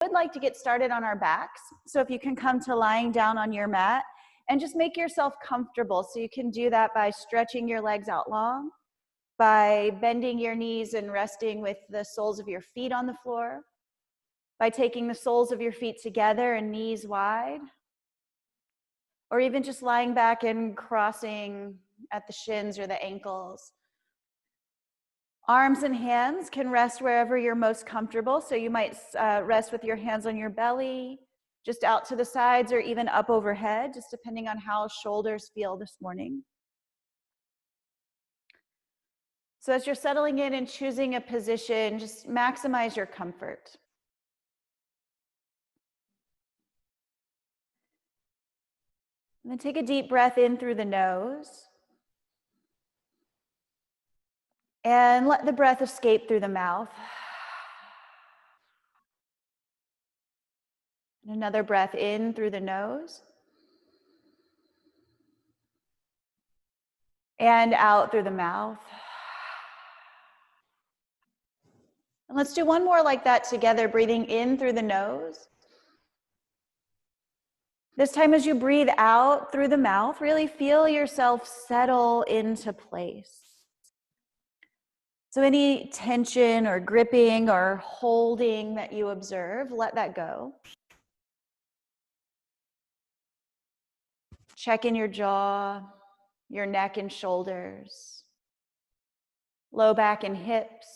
would like to get started on our backs. So if you can come to lying down on your mat and just make yourself comfortable. So you can do that by stretching your legs out long, by bending your knees and resting with the soles of your feet on the floor, by taking the soles of your feet together and knees wide, or even just lying back and crossing at the shins or the ankles. Arms and hands can rest wherever you're most comfortable. So you might rest with your hands on your belly, just out to the sides, or even up overhead, just depending on how shoulders feel this morning. So as you're settling in and choosing a position, just maximize your comfort. And then take a deep breath in through the nose. And let the breath escape through the mouth. And another breath in through the nose. And out through the mouth. And let's do one more like that together, breathing in through the nose. This time as you breathe out through the mouth, really feel yourself settle into place. So any tension or gripping or holding that you observe, let that go. Check in your jaw, your neck and shoulders, low back and hips.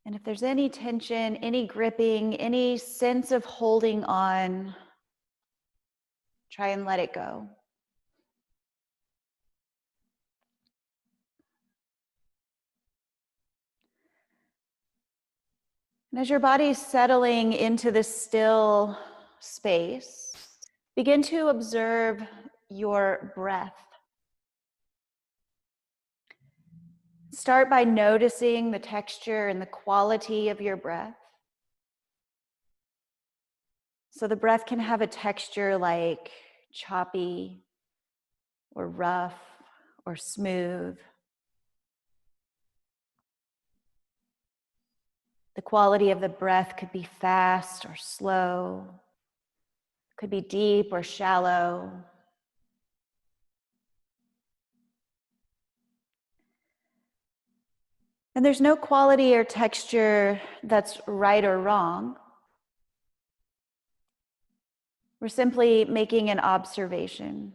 And if there's any tension, any gripping, any sense of holding on, try and let it go. And as your body's settling into this still space, begin to observe your breath. Start by noticing the texture and the quality of your breath. So the breath can have a texture like choppy or rough or smooth. The quality of the breath could be fast or slow, could be deep or shallow. And there's no quality or texture that's right or wrong. We're simply making an observation.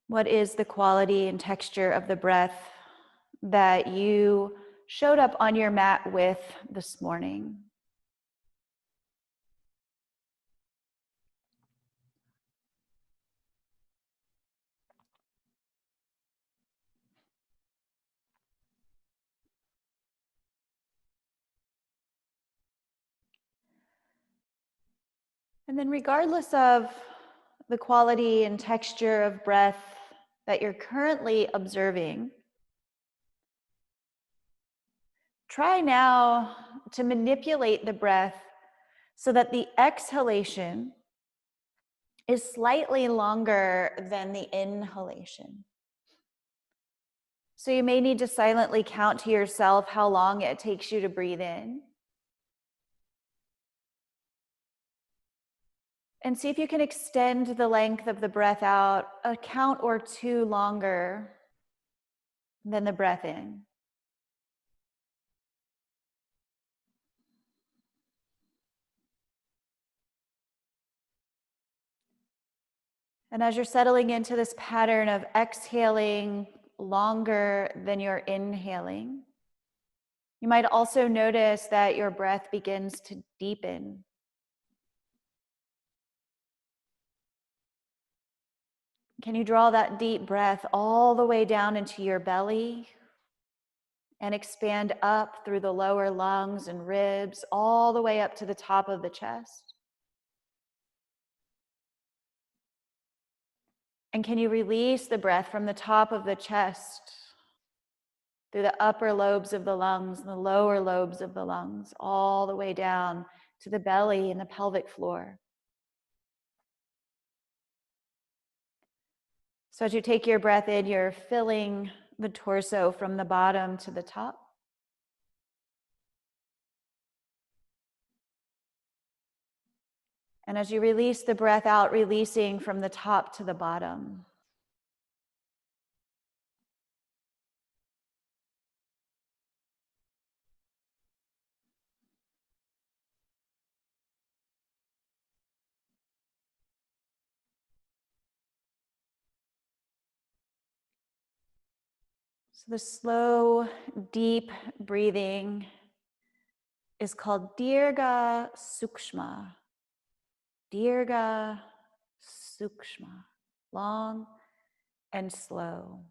What is the quality and texture of the breath that you showed up on your mat with this morning? And then regardless of the quality and texture of breath that you're currently observing, try now to manipulate the breath so that the exhalation is slightly longer than the inhalation. So you may need to silently count to yourself how long it takes you to breathe in. And see if you can extend the length of the breath out a count or two longer than the breath in. And as you're settling into this pattern of exhaling longer than you're inhaling, you might also notice that your breath begins to deepen. Can you draw that deep breath all the way down into your belly and expand up through the lower lungs and ribs, all the way up to the top of the chest? And can you release the breath from the top of the chest through the upper lobes of the lungs and the lower lobes of the lungs, all the way down to the belly and the pelvic floor? So as you take your breath in, you're filling the torso from the bottom to the top. And as you release the breath out, releasing from the top to the bottom. So the slow, deep breathing is called Dirga Sukshma. Dirga Sukshma. Long and slow.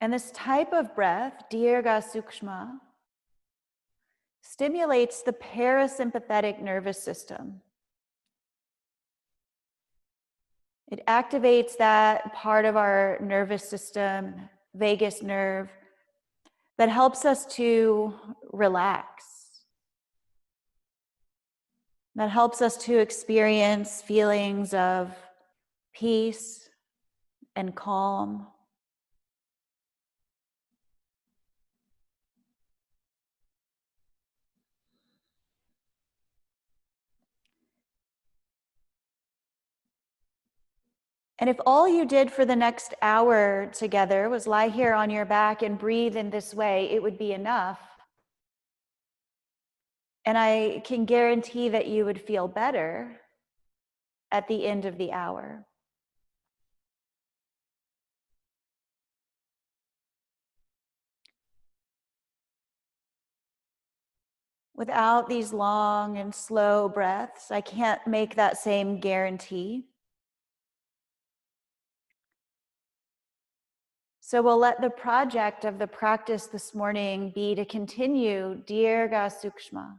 And this type of breath, Dirga Sukshma, stimulates the parasympathetic nervous system. It activates that part of our nervous system, vagus nerve, that helps us to relax. That helps us to experience feelings of peace and calm. And if all you did for the next hour together was lie here on your back and breathe in this way, it would be enough. And I can guarantee that you would feel better at the end of the hour. Without these long and slow breaths, I can't make that same guarantee. So we'll let the project of the practice this morning be to continue Dirga Sukshma,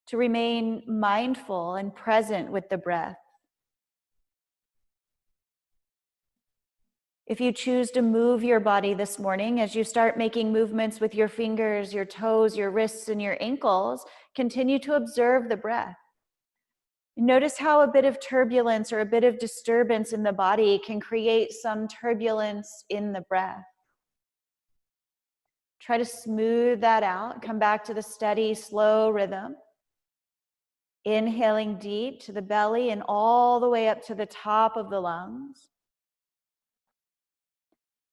to remain mindful and present with the breath. If you choose to move your body this morning, as you start making movements with your fingers, your toes, your wrists, and your ankles, continue to observe the breath. Notice how a bit of turbulence or a bit of disturbance in the body can create some turbulence in the breath. Try to smooth that out. Come back to the steady, slow rhythm. Inhaling deep to the belly and all the way up to the top of the lungs.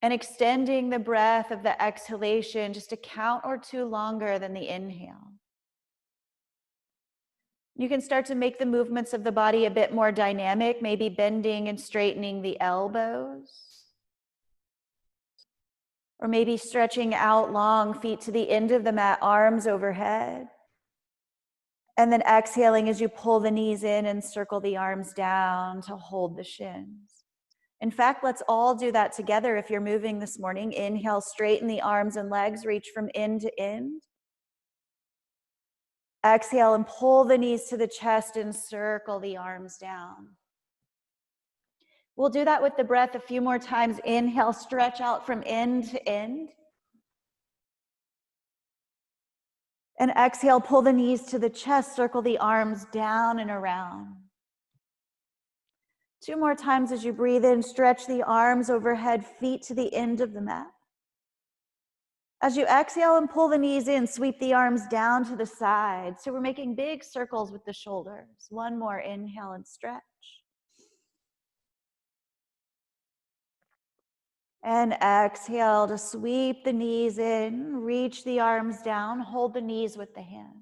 And extending the breath of the exhalation just a count or two longer than the inhale. You can start to make the movements of the body a bit more dynamic, maybe bending and straightening the elbows. Or maybe stretching out long, feet to the end of the mat, arms overhead. And then exhaling as you pull the knees in and circle the arms down to hold the shins. In fact, let's all do that together if you're moving this morning. Inhale, straighten the arms and legs, reach from end to end. Exhale and pull the knees to the chest and circle the arms down. We'll do that with the breath a few more times. Inhale, stretch out from end to end. And exhale, pull the knees to the chest, circle the arms down and around. 2 more times as you breathe in, stretch the arms overhead, feet to the end of the mat. As you exhale and pull the knees in, sweep the arms down to the side. So we're making big circles with the shoulders. 1 more inhale and stretch. And exhale to sweep the knees in, reach the arms down, hold the knees with the hands.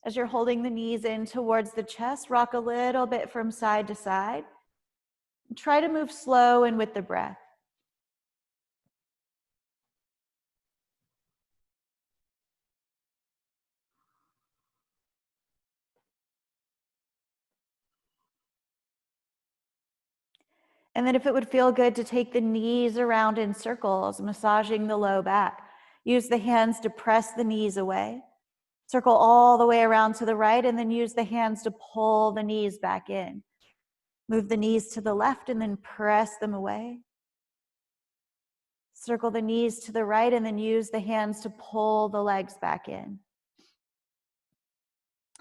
As you're holding the knees in towards the chest, rock a little bit from side to side. Try to move slow and with the breath. And then if it would feel good to take the knees around in circles, massaging the low back. Use the hands to press the knees away. Circle all the way around to the right, and then use the hands to pull the knees back in. Move the knees to the left and then press them away. Circle the knees to the right and then use the hands to pull the legs back in.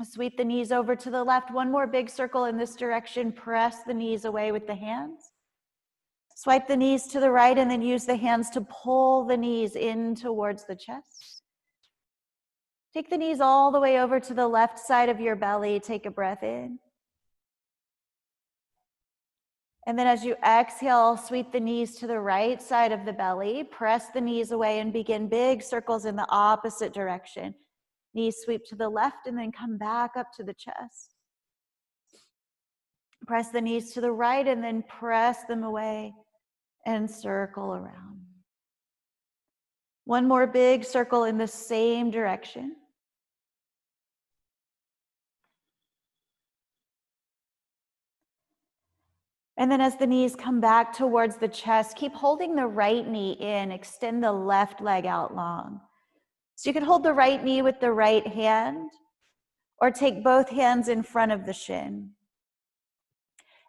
Sweep the knees over to the left. One more big circle in this direction. Press the knees away with the hands. Swipe the knees to the right and then use the hands to pull the knees in towards the chest. Take the knees all the way over to the left side of your belly. Take a breath in. And then as you exhale, sweep the knees to the right side of the belly. Press the knees away and begin big circles in the opposite direction. Knees sweep to the left and then come back up to the chest. Press the knees to the right and then press them away and circle around. One more big circle in the same direction. And then as the knees come back towards the chest, keep holding the right knee in. Extend the left leg out long. So you can hold the right knee with the right hand or take both hands in front of the shin.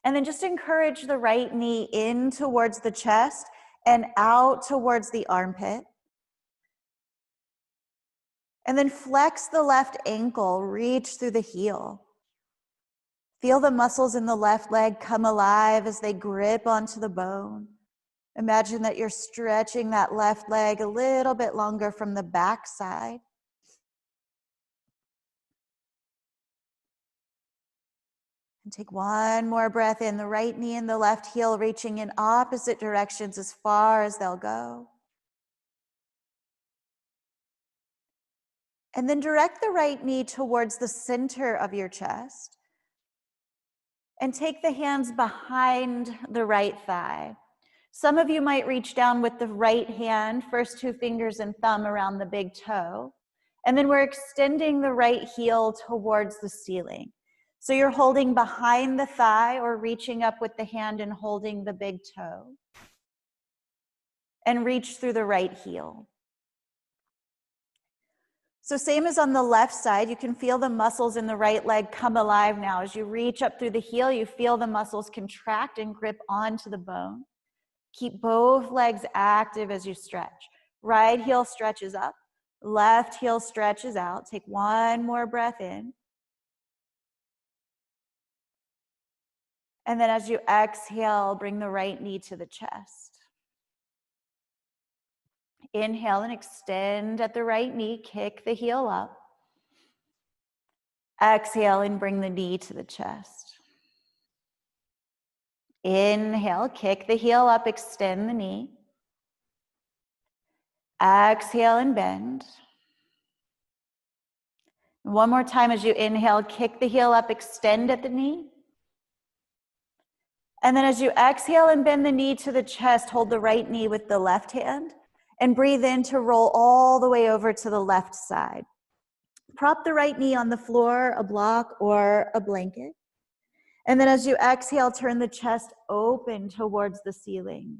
And then just encourage the right knee in towards the chest and out towards the armpit. And then flex the left ankle, reach through the heel. Feel the muscles in the left leg come alive as they grip onto the bone. Imagine that you're stretching that left leg a little bit longer from the back side. And take one more breath in, the right knee and the left heel reaching in opposite directions as far as they'll go. And then direct the right knee towards the center of your chest. And take the hands behind the right thigh. Some of you might reach down with the right hand, first two fingers and thumb around the big toe. And then we're extending the right heel towards the ceiling. So you're holding behind the thigh or reaching up with the hand and holding the big toe. And reach through the right heel. So same as on the left side, you can feel the muscles in the right leg come alive now. As you reach up through the heel, you feel the muscles contract and grip onto the bone. Keep both legs active as you stretch. Right heel stretches up, left heel stretches out. Take one more breath in. And then as you exhale, bring the right knee to the chest. Inhale and extend at the right knee, kick the heel up. Exhale and bring the knee to the chest. Inhale, kick the heel up, extend the knee. Exhale and bend. One more time as you inhale, kick the heel up, extend at the knee. And then as you exhale and bend the knee to the chest, hold the right knee with the left hand. And breathe in to roll all the way over to the left side. Prop the right knee on the floor, a block, or a blanket. And then as you exhale, turn the chest open towards the ceiling.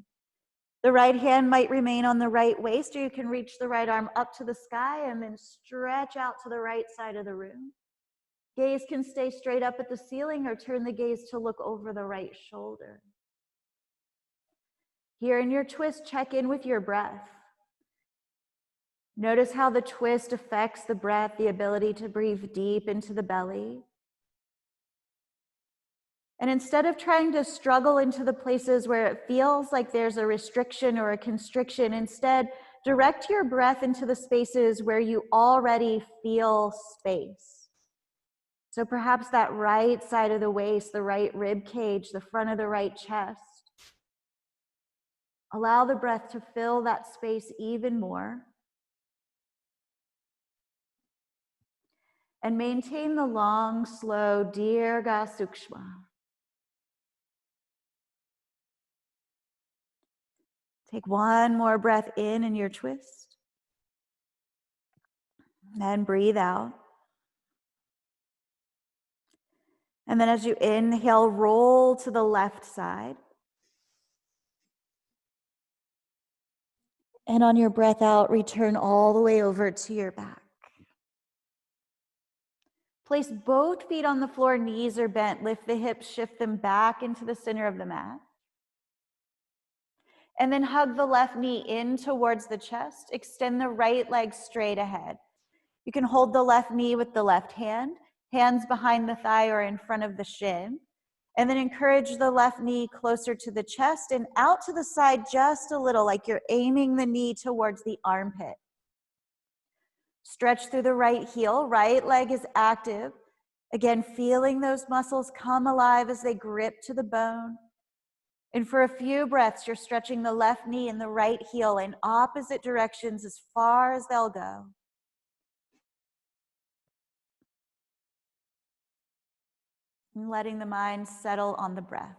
The right hand might remain on the right waist, or you can reach the right arm up to the sky and then stretch out to the right side of the room. Gaze can stay straight up at the ceiling or turn the gaze to look over the right shoulder. Here in your twist, check in with your breath. Notice how the twist affects the breath, the ability to breathe deep into the belly. And instead of trying to struggle into the places where it feels like there's a restriction or a constriction, instead, direct your breath into the spaces where you already feel space. So perhaps that right side of the waist, the right rib cage, the front of the right chest. Allow the breath to fill that space even more. And maintain the long, slow Dirgha Sukshma. Take one more breath in your twist. And breathe out. And then as you inhale, roll to the left side. And on your breath out, return all the way over to your back. Place both feet on the floor, knees are bent. Lift the hips, shift them back into the center of the mat. And then hug the left knee in towards the chest. Extend the right leg straight ahead. You can hold the left knee with the left hand hands behind the thigh or in front of the shin. And then encourage the left knee closer to the chest and out to the side just a little, like you're aiming the knee towards the armpit. Stretch through the right heel, right leg is active. Again, feeling those muscles come alive as they grip to the bone. And for a few breaths, you're stretching the left knee and the right heel in opposite directions as far as they'll go. And letting the mind settle on the breath.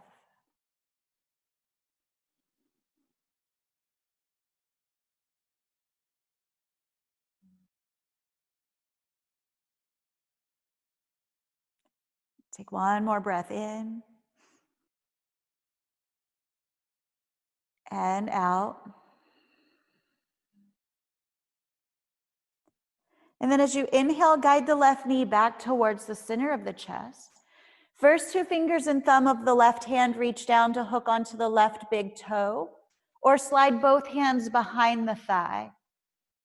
Take one more breath in and out. And then as you inhale, guide the left knee back towards the center of the chest. First, 2 fingers and thumb of the left hand reach down to hook onto the left big toe, or slide both hands behind the thigh.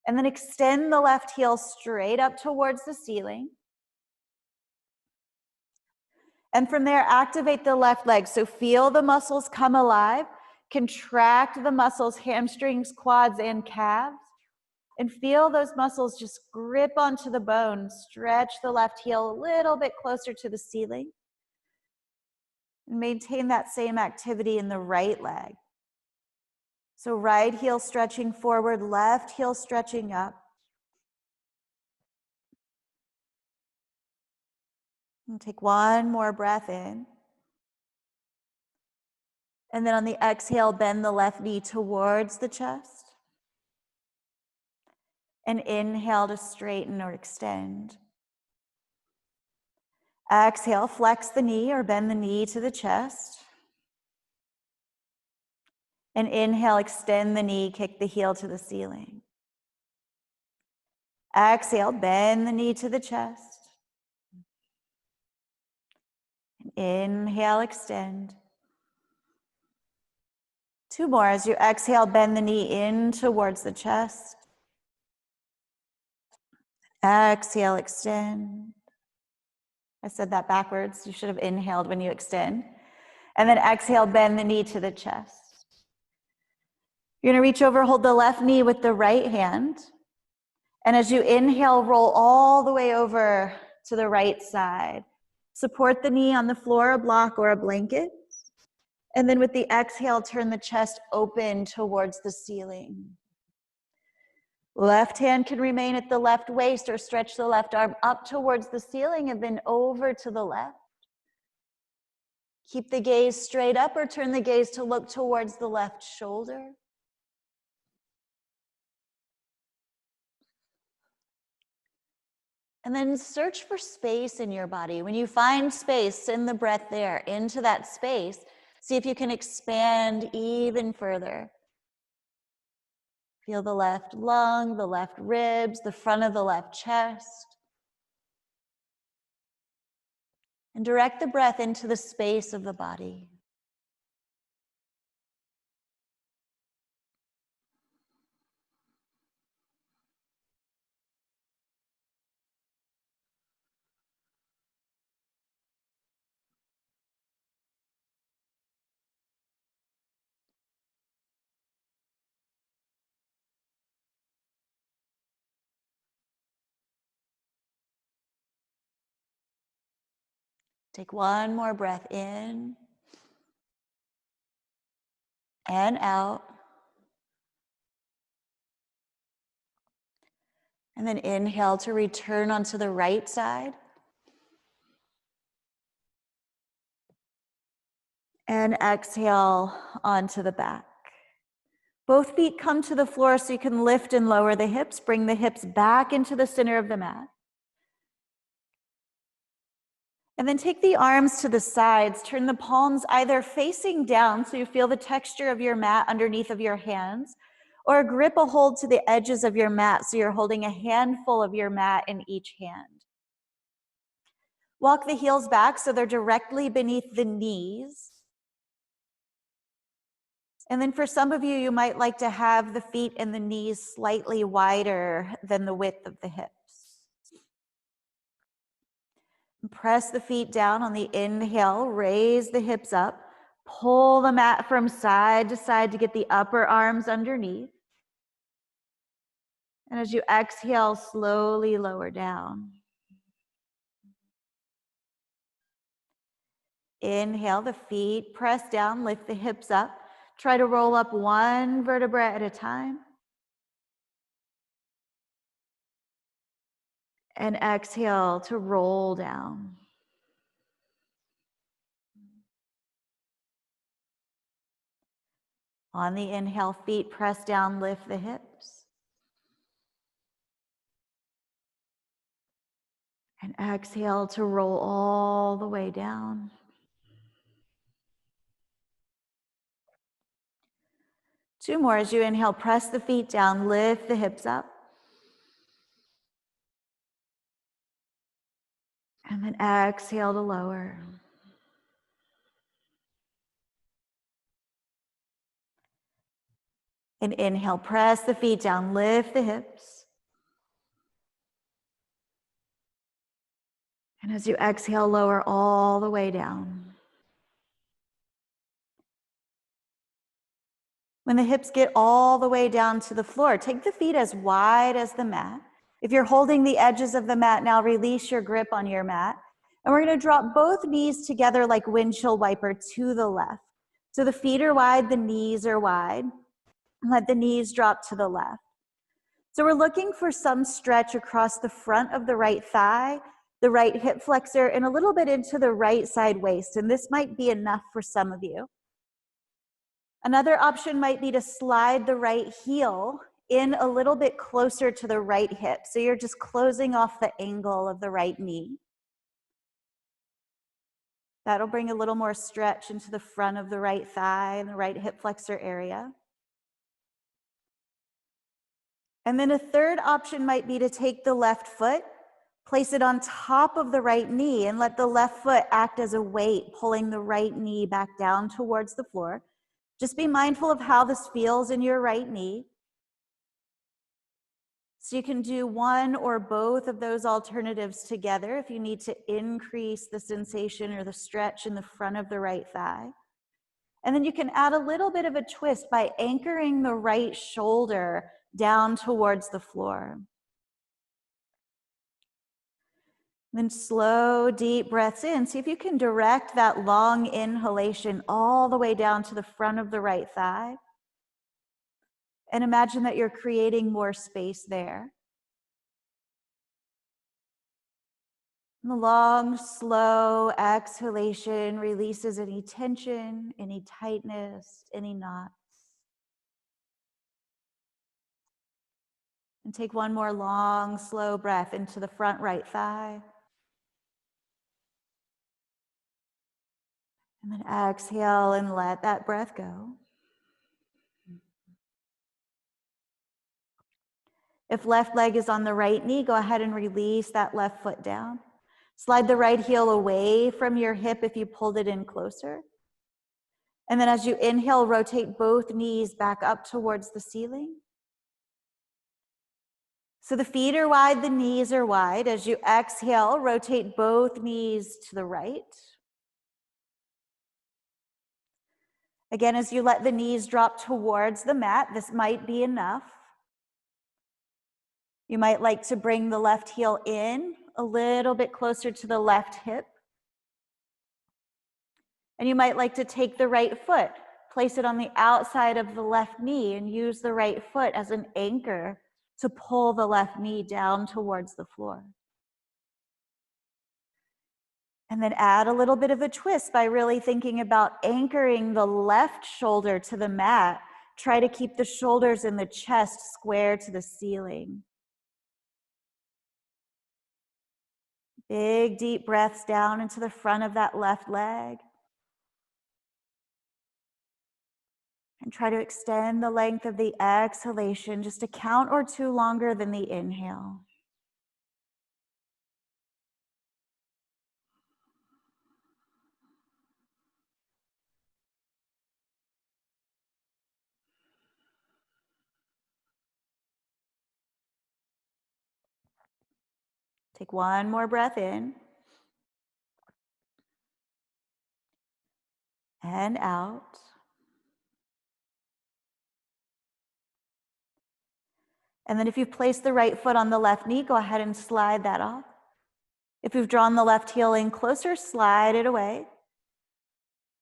And then extend the left heel straight up towards the ceiling. And from there, activate the left leg. So feel the muscles come alive. Contract the muscles, hamstrings, quads, and calves. And feel those muscles just grip onto the bone. Stretch the left heel a little bit closer to the ceiling. And maintain that same activity in the right leg. So right heel stretching forward, left heel stretching up. And take one more breath in. And then on the exhale, bend the left knee towards the chest. And inhale to straighten or extend. Exhale, flex the knee or bend the knee to the chest. And inhale, extend the knee, kick the heel to the ceiling. Exhale, bend the knee to the chest. And inhale, extend. 2 more. As you exhale, bend the knee in towards the chest. Exhale, extend. I said that backwards. You should have inhaled when you extend. And then exhale, bend the knee to the chest. You're going to reach over, hold the left knee with the right hand. And as you inhale, roll all the way over to the right side. Support the knee on the floor, a block, or a blanket. And then with the exhale, turn the chest open towards the ceiling. Left hand can remain at the left waist or stretch the left arm up towards the ceiling and then over to the left. Keep the gaze straight up or turn the gaze to look towards the left shoulder. And then search for space in your body. When you find space, send the breath there into that space. See if you can expand even further. Feel the left lung, the left ribs, the front of the left chest. And direct the breath into the space of the body. Take one more breath in and out. And then inhale to return onto the right side. And exhale onto the back. Both feet come to the floor so you can lift and lower the hips. Bring the hips back into the center of the mat. And then take the arms to the sides. Turn the palms either facing down so you feel the texture of your mat underneath of your hands, or grip a hold to the edges of your mat so you're holding a handful of your mat in each hand. Walk the heels back so they're directly beneath the knees. And then for some of you, you might like to have the feet and the knees slightly wider than the width of the hips. Press the feet down on the inhale, raise the hips up, pull the mat from side to side to get the upper arms underneath. And as you exhale, slowly lower down. Inhale, the feet press down, lift the hips up. Try to roll up one vertebra at a time. And exhale to roll down. On the inhale, feet press down, lift the hips. And exhale to roll all the way down. Two more. As you inhale, press the feet down, lift the hips up. And then exhale to lower. And inhale, press the feet down, lift the hips. And as you exhale, lower all the way down. When the hips get all the way down to the floor, take the feet as wide as the mat. If you're holding the edges of the mat now, release your grip on your mat. And we're going to drop both knees together like windshield wiper to the left. So the feet are wide, the knees are wide. And let the knees drop to the left. So we're looking for some stretch across the front of the right thigh, the right hip flexor, and a little bit into the right side waist. And this might be enough for some of you. Another option might be to slide the right heel in a little bit closer to the right hip. So you're just closing off the angle of the right knee. That'll bring a little more stretch into the front of the right thigh and the right hip flexor area. And then a third option might be to take the left foot, place it on top of the right knee, and let the left foot act as a weight, pulling the right knee back down towards the floor. Just be mindful of how this feels in your right knee. So you can do one or both of those alternatives together if you need to increase the sensation or the stretch in the front of the right thigh. And then you can add a little bit of a twist by anchoring the right shoulder down towards the floor. Then slow, deep breaths in. See if you can direct that long inhalation all the way down to the front of the right thigh. And imagine that you're creating more space there. And the long, slow exhalation releases any tension, any tightness, any knots. And take one more long, slow breath into the front right thigh. And then exhale and let that breath go. If left leg is on the right knee, go ahead and release that left foot down. Slide the right heel away from your hip if you pulled it in closer. And then as you inhale, rotate both knees back up towards the ceiling. So the feet are wide, the knees are wide. As you exhale, rotate both knees to the right. Again, as you let the knees drop towards the mat, this might be enough. You might like to bring the left heel in a little bit closer to the left hip. And you might like to take the right foot, place it on the outside of the left knee, and use the right foot as an anchor to pull the left knee down towards the floor. And then add a little bit of a twist by really thinking about anchoring the left shoulder to the mat. Try to keep the shoulders and the chest square to the ceiling. Big, deep breaths down into the front of that left leg. And try to extend the length of the exhalation, just a count or two longer than the inhale. Take one more breath in. and out. And then if you've placed the right foot on the left knee, go ahead and slide that off. If you've drawn the left heel in closer, slide it away.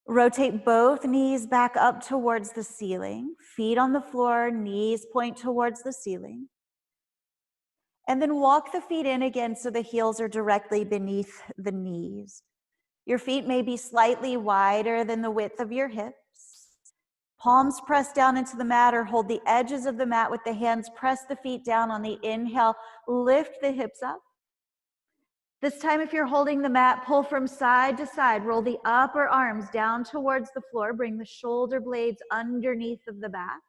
Rotate both knees back up towards the ceiling. Feet on the floor, knees point towards the ceiling. And then walk the feet in again so the heels are directly beneath the knees. Your feet may be slightly wider than the width of your hips. Palms press down into the mat or hold the edges of the mat with the hands. Press the feet down on the inhale. Lift the hips up. This time, if you're holding the mat, pull from side to side. Roll the upper arms down towards the floor. Bring the shoulder blades underneath of the back.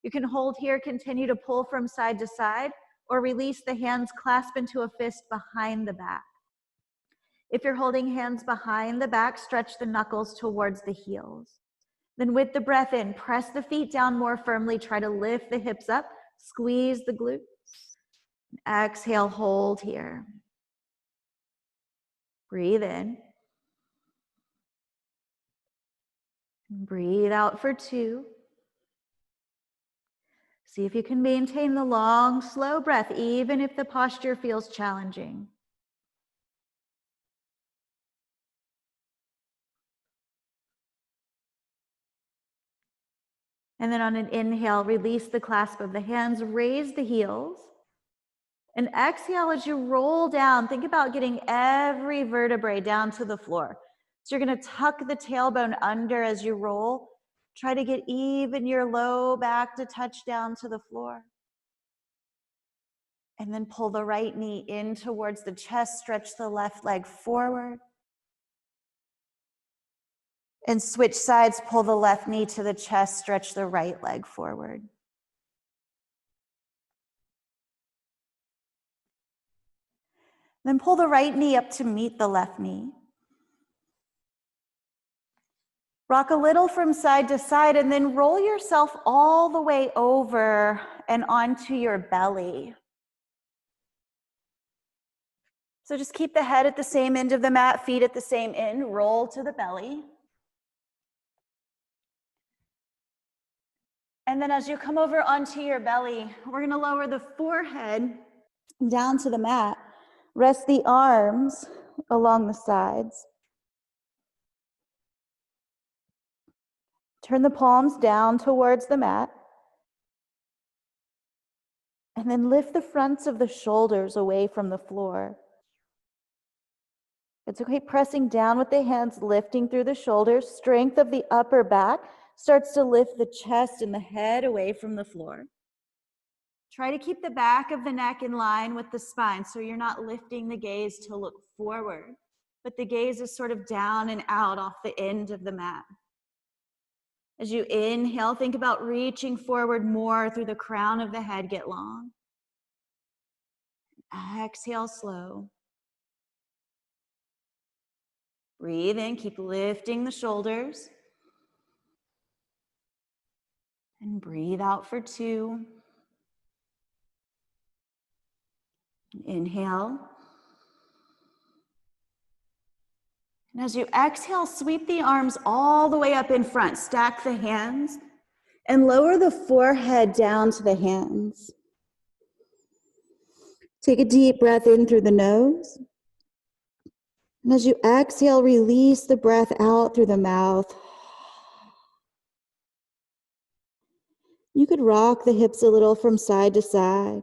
You can hold here, continue to pull from side to side, or release the hands, clasp into a fist behind the back. If you're holding hands behind the back, stretch the knuckles towards the heels. Then with the breath in, press the feet down more firmly. Try to lift the hips up, squeeze the glutes. Exhale, hold here. Breathe in. Breathe out for 2. See if you can maintain the long, slow breath, even if the posture feels challenging. And then on an inhale, release the clasp of the hands, raise the heels. And exhale as you roll down. Think about getting every vertebrae down to the floor. So you're going to tuck the tailbone under as you roll. Try to get even your low back to touch down to the floor. And then pull the right knee in towards the chest. Stretch the left leg forward. And switch sides. Pull the left knee to the chest. Stretch the right leg forward. Then pull the right knee up to meet the left knee. Rock a little from side to side and then roll yourself all the way over and onto your belly. So just keep the head at the same end of the mat, feet at the same end, roll to the belly. And then as you come over onto your belly, we're going to lower the forehead down to the mat. Rest the arms along the sides. Turn the palms down towards the mat. And then lift the fronts of the shoulders away from the floor. It's okay pressing down with the hands, lifting through the shoulders. Strength of the upper back starts to lift the chest and the head away from the floor. Try to keep the back of the neck in line with the spine so you're not lifting the gaze to look forward, but the gaze is sort of down and out off the end of the mat. As you inhale, think about reaching forward more through the crown of the head, get long. Exhale slow. Breathe in, keep lifting the shoulders. And breathe out for 2. Inhale. And as you exhale, sweep the arms all the way up in front. Stack the hands and lower the forehead down to the hands. Take a deep breath in through the nose. And as you exhale, release the breath out through the mouth. You could rock the hips a little from side to side.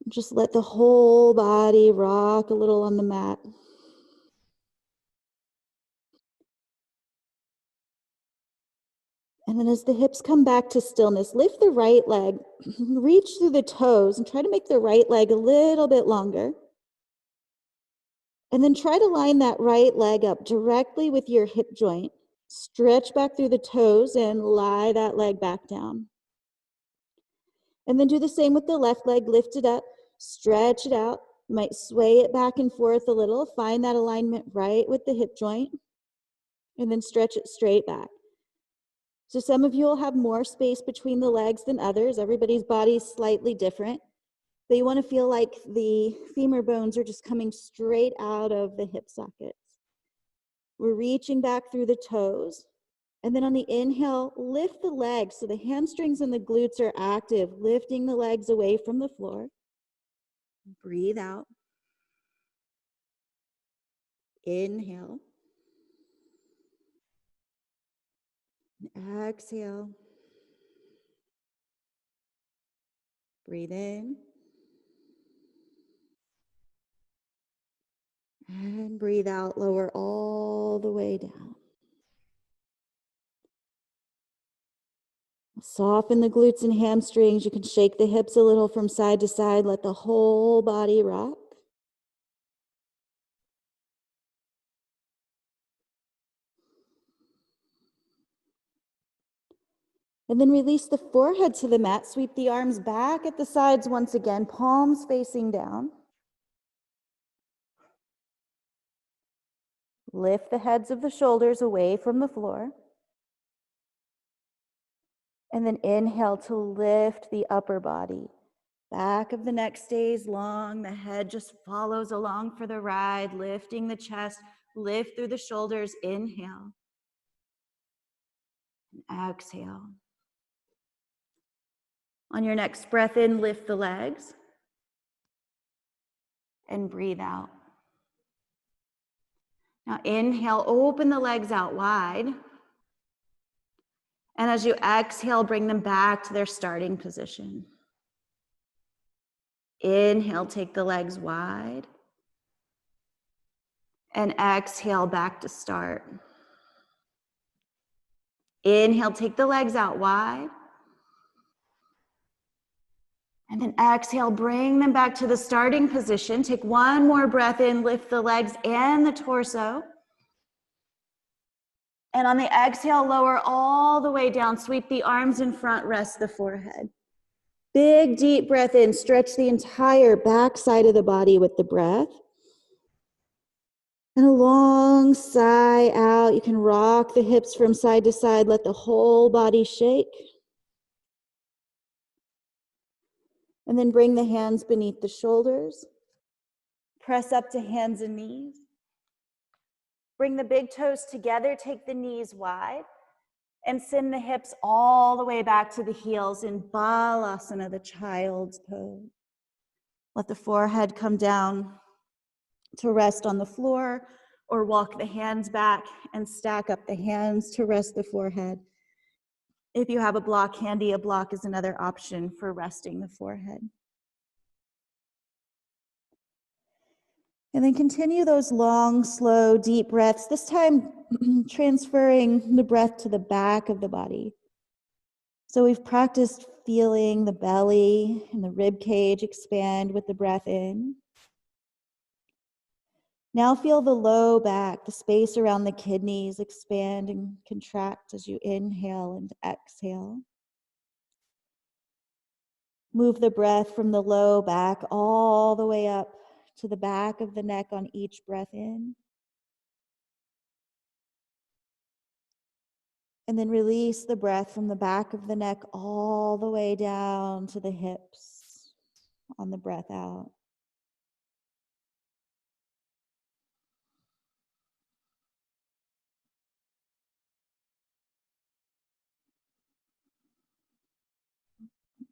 Just let the whole body rock a little on the mat. And then as the hips come back to stillness, lift the right leg, reach through the toes, and try to make the right leg a little bit longer. And then try to line that right leg up directly with your hip joint. Stretch back through the toes and lie that leg back down. And then do the same with the left leg. Lift it up, stretch it out. You might sway it back and forth a little. Find that alignment right with the hip joint. And then stretch it straight back. So some of you will have more space between the legs than others. Everybody's body is slightly different. But you want to feel like the femur bones are just coming straight out of the hip sockets. We're reaching back through the toes. And then on the inhale, lift the legs so the hamstrings and the glutes are active, lifting the legs away from the floor. Breathe out. Inhale. And exhale. Breathe in. And breathe out, lower all the way down. Soften the glutes and hamstrings. You can shake the hips a little from side to side. Let the whole body rock. And then release the forehead to the mat. Sweep the arms back at the sides once again, palms facing down. Lift the heads of the shoulders away from the floor. And then inhale to lift the upper body. Back of the neck stays long. The head just follows along for the ride, lifting the chest, lift through the shoulders. Inhale. And exhale. On your next breath in, lift the legs. And breathe out. Now inhale, open the legs out wide. And as you exhale, bring them back to their starting position. Inhale, take the legs wide. And exhale, back to start. Inhale, take the legs out wide. And then exhale, bring them back to the starting position. Take one more breath in, lift the legs and the torso. And on the exhale, lower all the way down. Sweep the arms in front, rest the forehead. Big, deep breath in. Stretch the entire back side of the body with the breath. And a long sigh out. You can rock the hips from side to side. Let the whole body shake. And then bring the hands beneath the shoulders. Press up to hands and knees. Bring the big toes together. Take the knees wide. And send the hips all the way back to the heels in Balasana, the child's pose. Let the forehead come down to rest on the floor, or walk the hands back and stack up the hands to rest the forehead. If you have a block handy, a block is another option for resting the forehead. And then continue those long, slow, deep breaths, this time transferring the breath to the back of the body. So we've practiced feeling the belly and the rib cage expand with the breath in. Now feel the low back, the space around the kidneys expand and contract as you inhale and exhale. Move the breath from the low back all the way up to the back of the neck on each breath in. And then release the breath from the back of the neck all the way down to the hips on the breath out.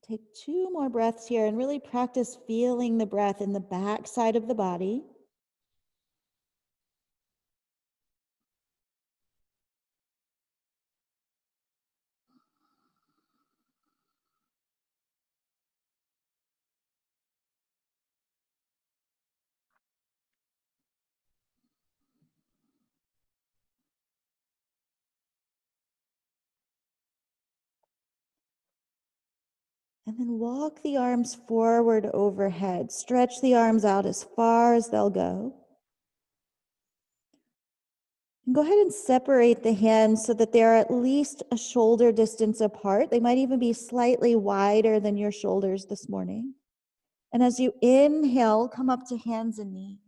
Take 2 more breaths here and really practice feeling the breath in the back side of the body. And then walk the arms forward overhead. Stretch the arms out as far as they'll go. And go ahead and separate the hands so that they're at least a shoulder distance apart. They might even be slightly wider than your shoulders this morning. And as you inhale, come up to hands and knees.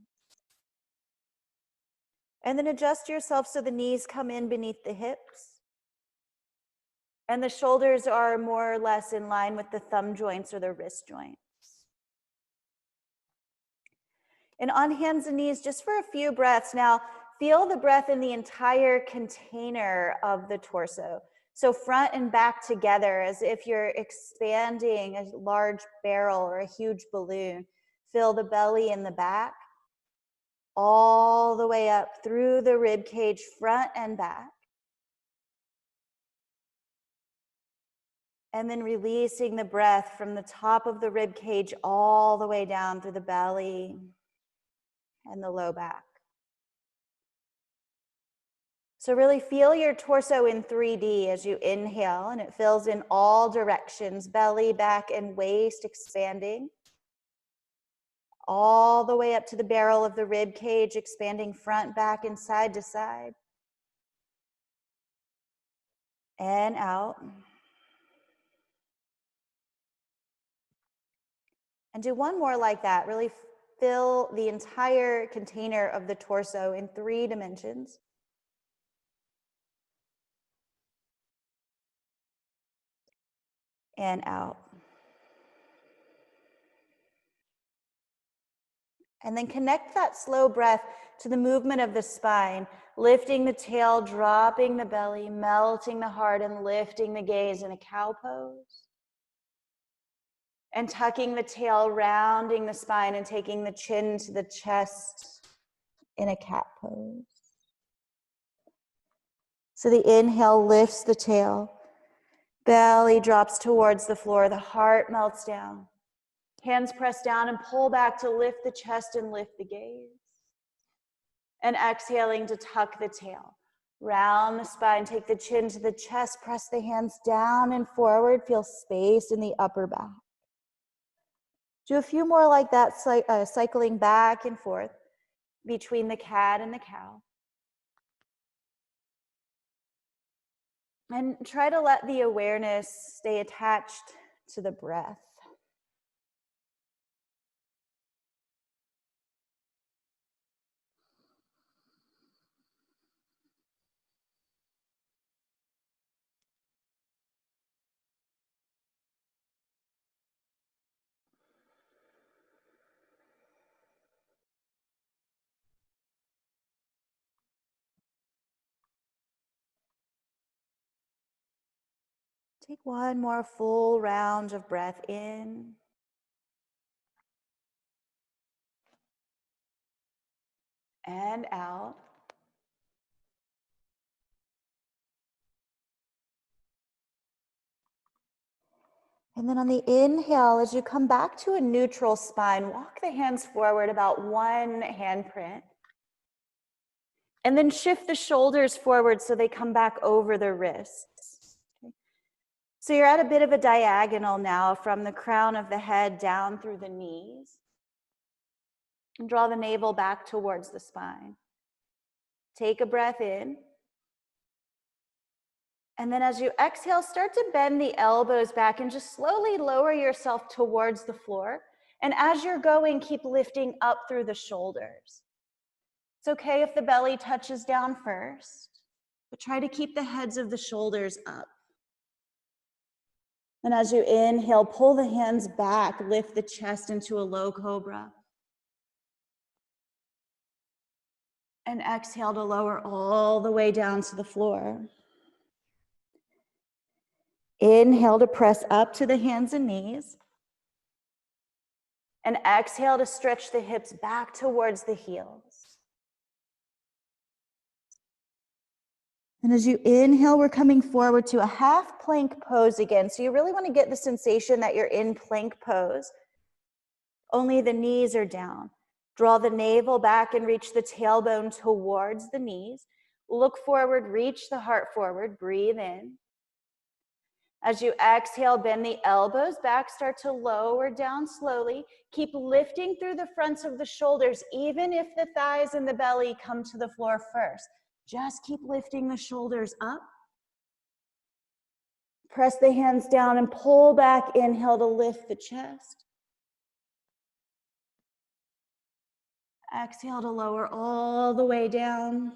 And then adjust yourself so the knees come in beneath the hips. And the shoulders are more or less in line with the thumb joints or the wrist joints. And on hands and knees, just for a few breaths. Now, feel the breath in the entire container of the torso. So front and back together, as if you're expanding a large barrel or a huge balloon. Feel the belly in the back, all the way up through the rib cage, front and back. And then releasing the breath from the top of the rib cage all the way down through the belly and the low back. So really feel your torso in 3D as you inhale, and it fills in all directions, belly, back, and waist expanding. All the way up to the barrel of the rib cage, expanding front, back, and side to side. And out. And do one more like that. Really fill the entire container of the torso in 3 dimensions. And out. And then connect that slow breath to the movement of the spine, lifting the tail, dropping the belly, melting the heart, and lifting the gaze in a cow pose. And tucking the tail, rounding the spine, and taking the chin to the chest in a cat pose. So the inhale lifts the tail, belly drops towards the floor, the heart melts down. Hands press down and pull back to lift the chest and lift the gaze. And exhaling to tuck the tail. Round the spine, take the chin to the chest, press the hands down and forward, feel space in the upper back. Do a few more like that, cycling back and forth between the cat and the cow. And try to let the awareness stay attached to the breath. Take one more full round of breath in. And out. And then on the inhale, as you come back to a neutral spine, walk the hands forward about 1 handprint. And then shift the shoulders forward so they come back over the wrists. Okay. So you're at a bit of a diagonal now from the crown of the head down through the knees. And draw the navel back towards the spine. Take a breath in. And then as you exhale, start to bend the elbows back and just slowly lower yourself towards the floor. And as you're going, keep lifting up through the shoulders. It's okay if the belly touches down first, but try to keep the heads of the shoulders up. And as you inhale, pull the hands back, lift the chest into a low cobra. And exhale to lower all the way down to the floor. Inhale to press up to the hands and knees. And exhale to stretch the hips back towards the heels. And as you inhale, we're coming forward to a half plank pose again. So you really want to get the sensation that you're in plank pose. Only the knees are down. Draw the navel back and reach the tailbone towards the knees. Look forward, reach the heart forward, breathe in. As you exhale, bend the elbows back, start to lower down slowly. Keep lifting through the fronts of the shoulders, even if the thighs and the belly come to the floor first. Just keep lifting the shoulders up. Press the hands down and pull back. Inhale to lift the chest. Exhale to lower all the way down.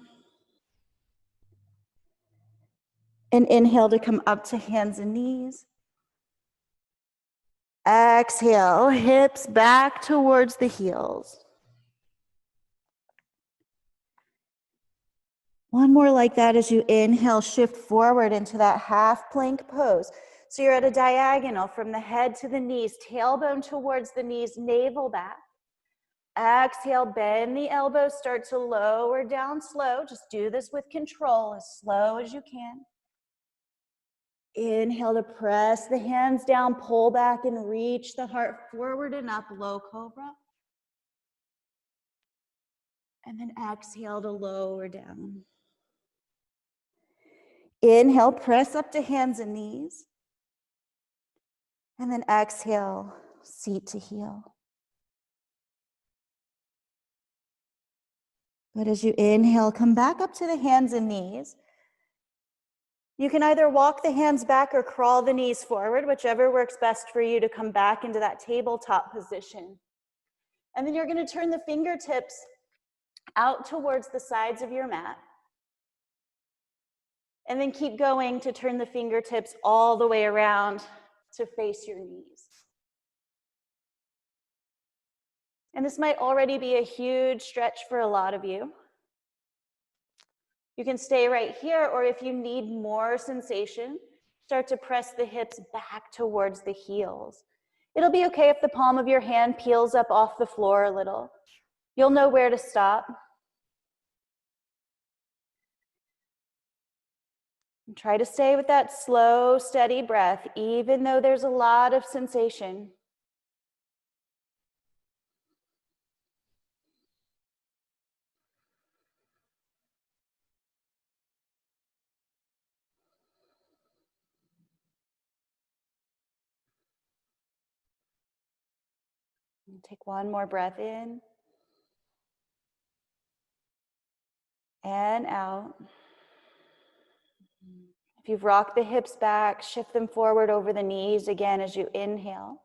And inhale to come up to hands and knees. Exhale, hips back towards the heels. One more like that as you inhale, shift forward into that half plank pose. So you're at a diagonal from the head to the knees, tailbone towards the knees, navel back. Exhale, bend the elbows, start to lower down slow. Just do this with control, as slow as you can. Inhale to press the hands down, pull back and reach the heart forward and up, low cobra. And then exhale to lower down. Inhale, press up to hands and knees. And then exhale, seat to heel. But as you inhale, come back up to the hands and knees. You can either walk the hands back or crawl the knees forward, whichever works best for you to come back into that tabletop position. And then you're going to turn the fingertips out towards the sides of your mat. And then keep going to turn the fingertips all the way around to face your knees. And this might already be a huge stretch for a lot of you. You can stay right here, or if you need more sensation, start to press the hips back towards the heels. It'll be okay if the palm of your hand peels up off the floor a little. You'll know where to stop. And try to stay with that slow, steady breath, even though there's a lot of sensation. Take one more breath in and out. If you've rocked the hips back, shift them forward over the knees again as you inhale.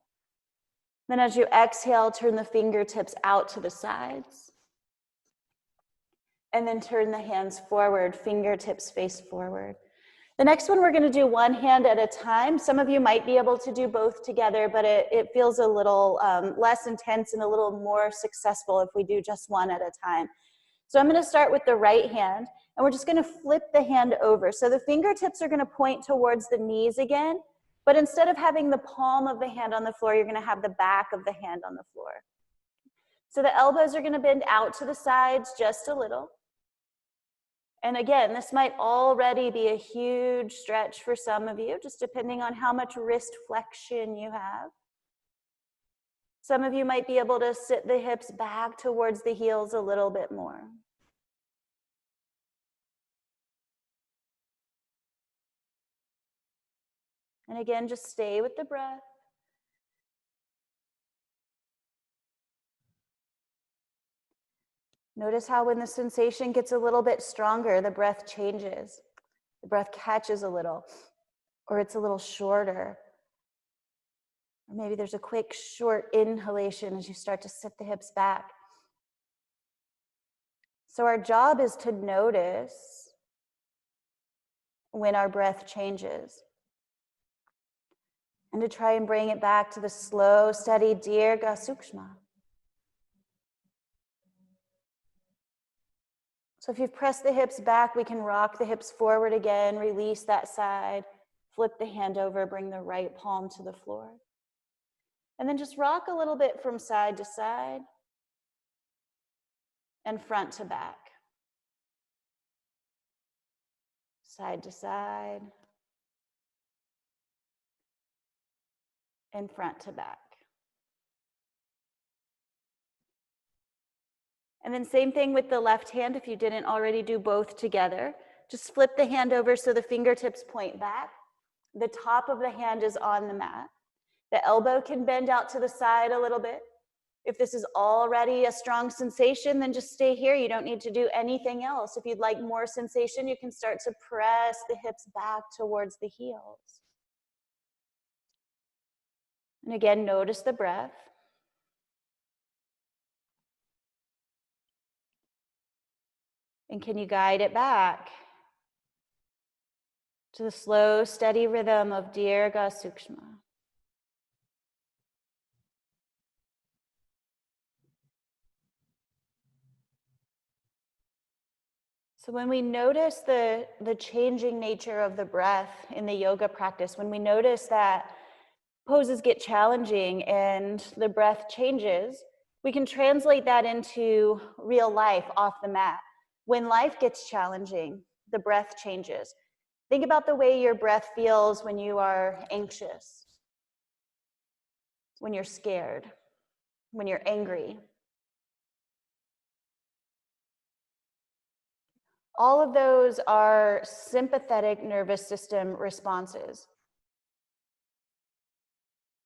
Then as you exhale, turn the fingertips out to the sides. And then turn the hands forward, fingertips face forward. The next one, we're going to do one hand at a time. Some of you might be able to do both together, but it feels a little less intense and a little more successful if we do just one at a time. So I'm going to start with the right hand, and we're just going to flip the hand over. So the fingertips are going to point towards the knees again, but instead of having the palm of the hand on the floor, you're going to have the back of the hand on the floor. So the elbows are going to bend out to the sides just a little. And again, this might already be a huge stretch for some of you, just depending on how much wrist flexion you have. Some of you might be able to sit the hips back towards the heels a little bit more. And again, just stay with the breath. Notice how when the sensation gets a little bit stronger, the breath changes. The breath catches a little, or it's a little shorter. Or maybe there's a quick, short inhalation as you start to sit the hips back. So our job is to notice when our breath changes. And to try and bring it back to the slow, steady Dirgha Sukshma. So if you've pressed the hips back, we can rock the hips forward again, release that side, flip the hand over, bring the right palm to the floor. And then just rock a little bit from side to side and front to back. Side to side and front to back. And then same thing with the left hand. If you didn't already do both together, just flip the hand over so the fingertips point back. The top of the hand is on the mat. The elbow can bend out to the side a little bit. If this is already a strong sensation, then just stay here. You don't need to do anything else. If you'd like more sensation, you can start to press the hips back towards the heels. And again, notice the breath. And can you guide it back to the slow, steady rhythm of Dirgha Sukshma? So when we notice the changing nature of the breath in the yoga practice, when we notice that poses get challenging and the breath changes, we can translate that into real life off the mat. When life gets challenging, the breath changes. Think about the way your breath feels when you are anxious, when you're scared, when you're angry. All of those are sympathetic nervous system responses.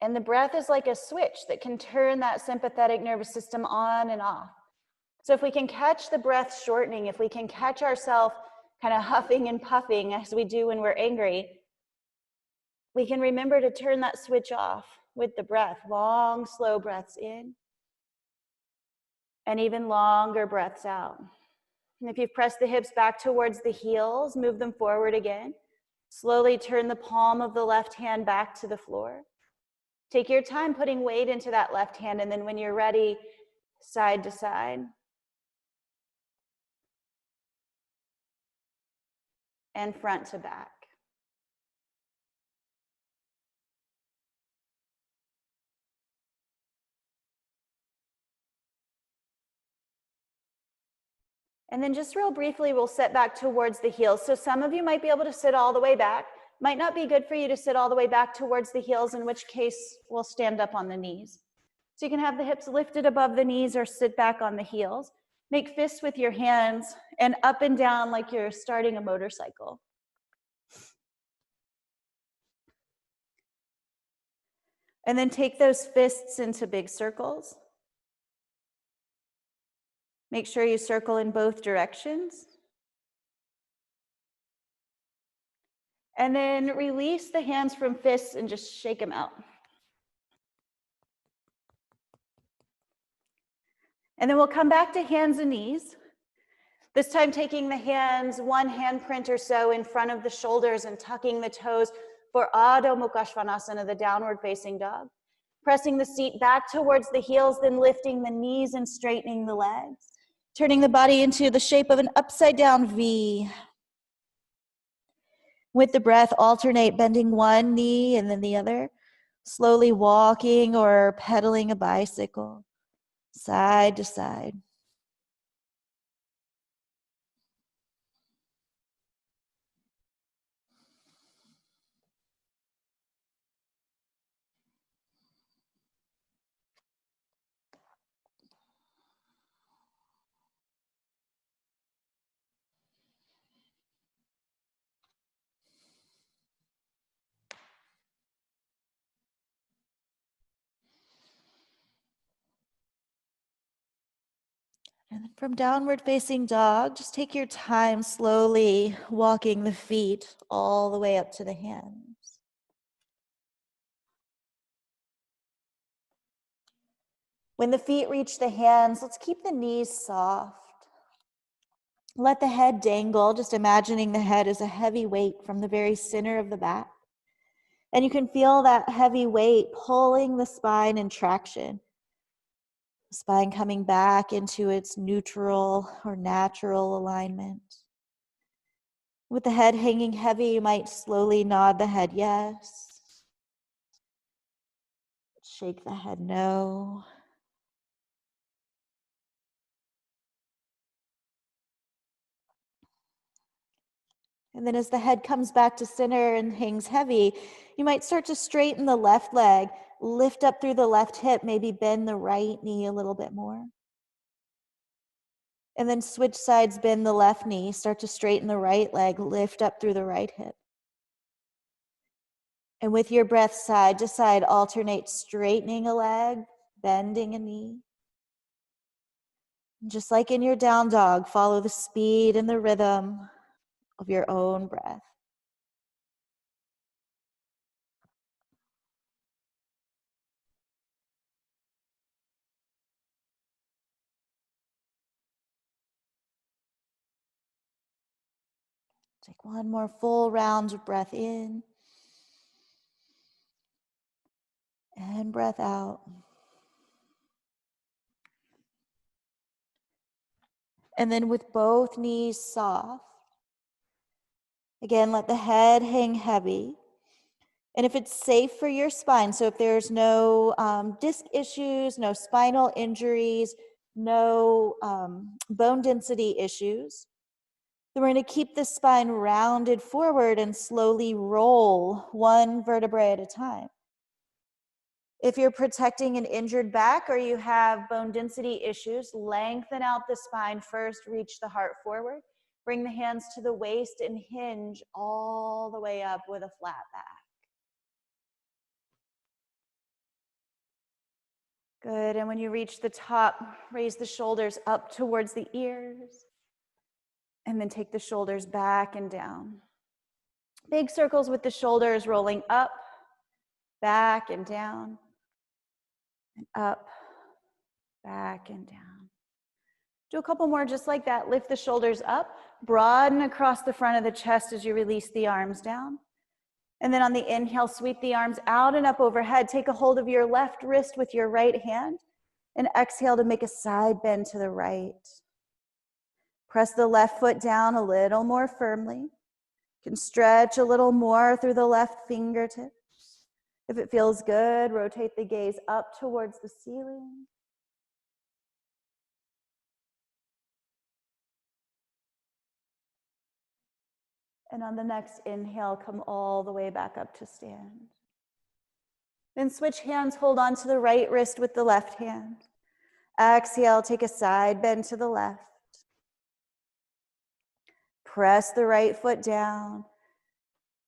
And the breath is like a switch that can turn that sympathetic nervous system on and off. So if we can catch the breath shortening, if we can catch ourselves kind of huffing and puffing as we do when we're angry, we can remember to turn that switch off with the breath. Long, slow breaths in, and even longer breaths out. And if you've pressed the hips back towards the heels, move them forward again. Slowly turn the palm of the left hand back to the floor. Take your time putting weight into that left hand, and then when you're ready, side to side. And front to back. And then just real briefly, we'll sit back towards the heels. So some of you might be able to sit all the way back. Might not be good for you to sit all the way back towards the heels, in which case we'll stand up on the knees. So you can have the hips lifted above the knees or sit back on the heels. Make fists with your hands and up and down like you're starting a motorcycle. And then take those fists into big circles. Make sure you circle in both directions. And then release the hands from fists and just shake them out. And then we'll come back to hands and knees. This time taking the hands, one handprint or so in front of the shoulders and tucking the toes for Adho Mukha Svanasana, the downward facing dog. Pressing the seat back towards the heels, then lifting the knees and straightening the legs. Turning the body into the shape of an upside down V. With the breath, alternate bending one knee and then the other. Slowly walking or pedaling a bicycle, side to side. And then from downward facing dog, just take your time slowly walking the feet all the way up to the hands. When the feet reach the hands, let's keep the knees soft. Let the head dangle, just imagining the head as a heavy weight from the very center of the back. And you can feel that heavy weight pulling the spine in traction. The spine coming back into its neutral or natural alignment. With the head hanging heavy, you might slowly nod the head yes. Shake the head no. And then as the head comes back to center and hangs heavy, you might start to straighten the left leg, lift up through the left hip, maybe bend the right knee a little bit more. And then switch sides, bend the left knee, start to straighten the right leg, lift up through the right hip. And with your breath, side to side, alternate straightening a leg, bending a knee. Just like in your down dog, follow the speed and the rhythm of your own breath. Take one more full round of breath in and breath out. And then with both knees soft, again, let the head hang heavy. And if it's safe for your spine, so if there's no disc issues, no spinal injuries, no bone density issues, then we're going to keep the spine rounded forward and slowly roll one vertebrae at a time. If you're protecting an injured back or you have bone density issues, lengthen out the spine first, reach the heart forward, bring the hands to the waist and hinge all the way up with a flat back. Good, and when you reach the top, raise the shoulders up towards the ears, and then take the shoulders back and down. Big circles with the shoulders rolling up, back and down, and up, back and down. Do a couple more just like that. Lift the shoulders up, broaden across the front of the chest as you release the arms down. And then on the inhale, sweep the arms out and up overhead. Take a hold of your left wrist with your right hand, and exhale to make a side bend to the right. Press the left foot down a little more firmly. You can stretch a little more through the left fingertips. If it feels good, rotate the gaze up towards the ceiling. And on the next inhale, come all the way back up to stand. Then switch hands, hold on to the right wrist with the left hand. Exhale, take a side bend to the left. Press the right foot down.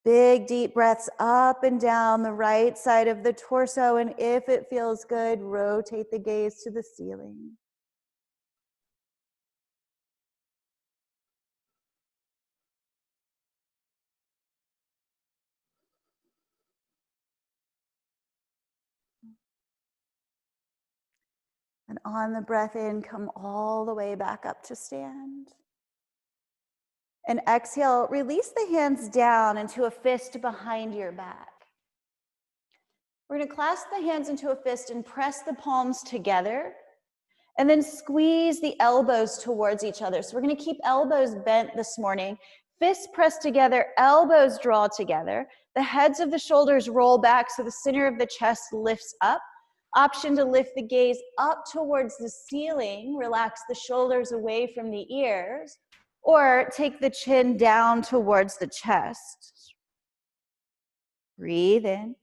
Big deep breaths up and down the right side of the torso. And if it feels good, rotate the gaze to the ceiling. And on the breath in, come all the way back up to stand. And exhale, release the hands down into a fist behind your back. We're going to clasp the hands into a fist and press the palms together. And then squeeze the elbows towards each other. So we're going to keep elbows bent this morning. Fists pressed together, elbows draw together. The heads of the shoulders roll back so the center of the chest lifts up. Option to lift the gaze up towards the ceiling. Relax the shoulders away from the ears. Or take the chin down towards the chest. Breathe in.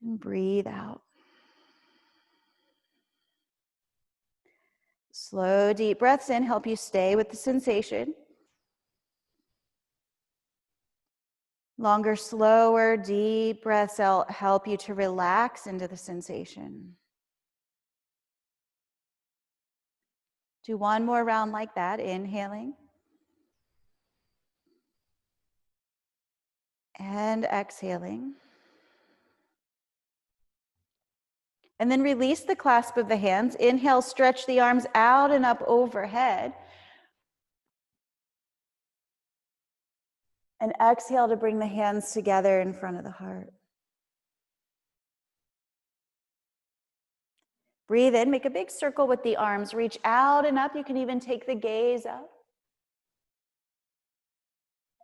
And breathe out. Slow, deep breaths in help you stay with the sensation. Longer, slower, deep breaths out help you to relax into the sensation. Do one more round like that, inhaling. And exhaling. And then release the clasp of the hands. Inhale, stretch the arms out and up overhead. And exhale to bring the hands together in front of the heart. Breathe in, make a big circle with the arms. Reach out and up. You can even take the gaze up.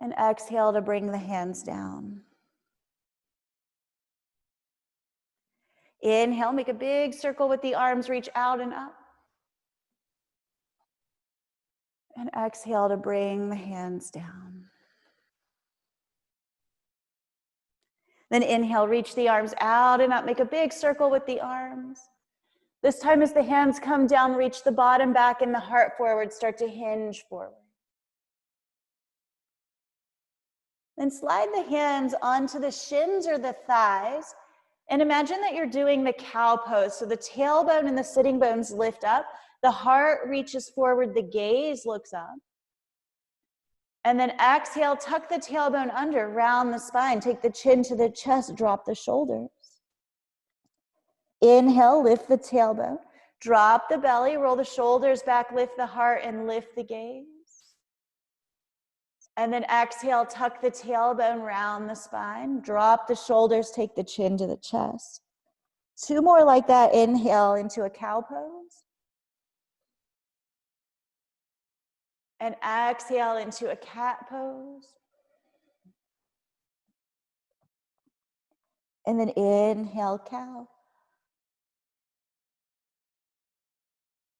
And exhale to bring the hands down. Inhale, make a big circle with the arms. Reach out and up. And exhale to bring the hands down. Then inhale, reach the arms out and up. Make a big circle with the arms. This time as the hands come down, reach the bottom back and the heart forward. Start to hinge forward. Then slide the hands onto the shins or the thighs. And imagine that you're doing the cow pose. So the tailbone and the sitting bones lift up. The heart reaches forward. The gaze looks up. And then exhale, tuck the tailbone under, round the spine. Take the chin to the chest, drop the shoulders. Inhale, lift the tailbone. Drop the belly, roll the shoulders back, lift the heart, and lift the gaze. And then exhale, tuck the tailbone, round the spine. Drop the shoulders, take the chin to the chest. Two more like that. Inhale into a cow pose. And exhale into a cat pose. And then inhale, cow.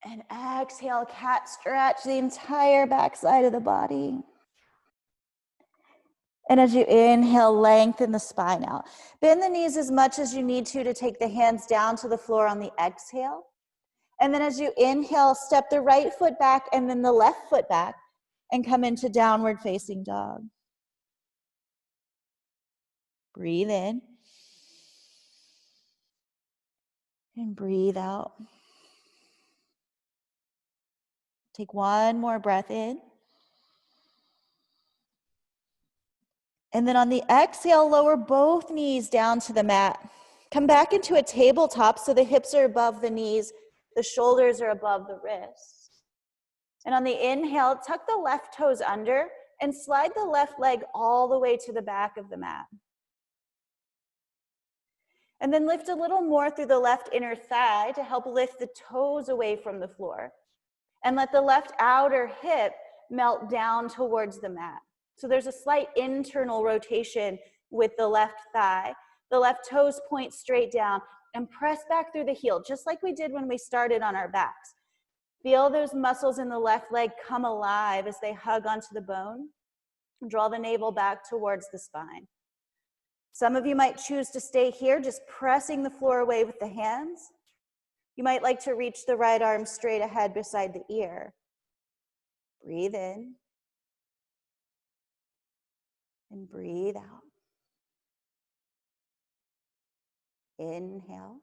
And exhale, cat. Stretch the entire backside of the body. And as you inhale, lengthen the spine out. Bend the knees as much as you need to take the hands down to the floor on the exhale. And then as you inhale, step the right foot back and then the left foot back and come into downward facing dog. Breathe in. And breathe out. Take one more breath in. And then on the exhale, lower both knees down to the mat. Come back into a tabletop so the hips are above the knees, the shoulders are above the wrists. And on the inhale, tuck the left toes under and slide the left leg all the way to the back of the mat. And then lift a little more through the left inner thigh to help lift the toes away from the floor. And let the left outer hip melt down towards the mat. So there's a slight internal rotation with the left thigh. The left toes point straight down and press back through the heel, just like we did when we started on our backs. Feel those muscles in the left leg come alive as they hug onto the bone. Draw the navel back towards the spine. Some of you might choose to stay here, just pressing the floor away with the hands. You might like to reach the right arm straight ahead beside the ear. Breathe in. And breathe out. Inhale.